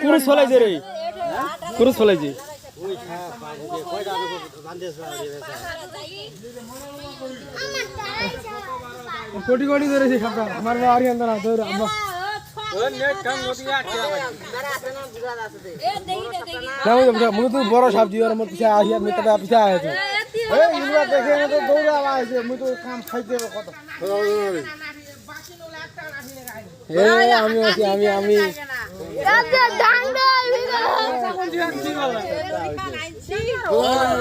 কুরুস ফলাইছে রে কুরুস ফলাইছে কোটি কোটি ধরেছে সবটা আমার বাড়ি আন্দা না ধরে আম্মা মুই তো বড় সবজি আর আমার পিছা আহিয়া মেটা পিছা আছে এই ইনবা দেখে না তো দৌড়া আইছে মুই তো কাম খাইতে কত এই আমি আছি আমি আচ্ছা ডাং দে কোন জি বলা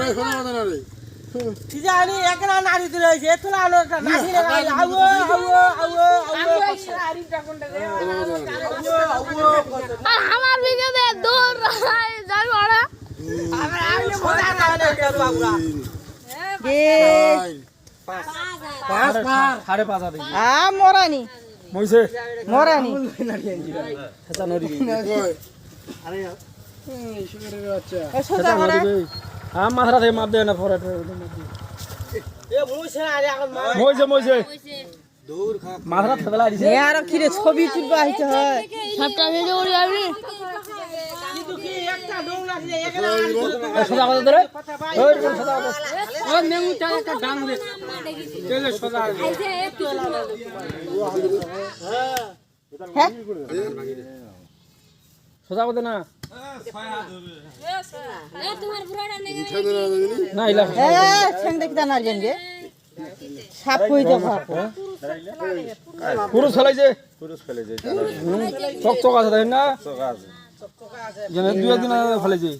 রে জানি একলা নারী দিয়েছে এতলা আলোটা নারী লাগাই আও আরিটা কোনটা রে আর আমার বিকে দে দূর যাই বড়া আমরা আইলে মজা না কে বাবুরা পাঁচ সাড়ে পাঁচ আদি মরানি মইছে মরানি আচ্ছা নড়ি আরে এই সুরে বাচ্চা সোজা করে মাথা থেকে মাপ দেয় না ফরে মইছে দূর মাথা ফেলা দিছে আর কিরে ছবি তুলবা হইতে হয় সবটা ভিডিও করি আমি কিন্তু কি একটা ডৌলা আছে একলা সোজা কথা ধরে ওই সোজা কথা ও নেউটা একটা ডাং দে তেলে সোজা আইছে একটু হ্যাঁ সোজা কথা না তোমার বুড়াটা না ইলা ছেং দেখি না জানগে সাপ কইতে ভাব পুরুষ ফেলাইছে চক চক আছে তাই না চক আছে জানে দুই দিন ফেলাইছে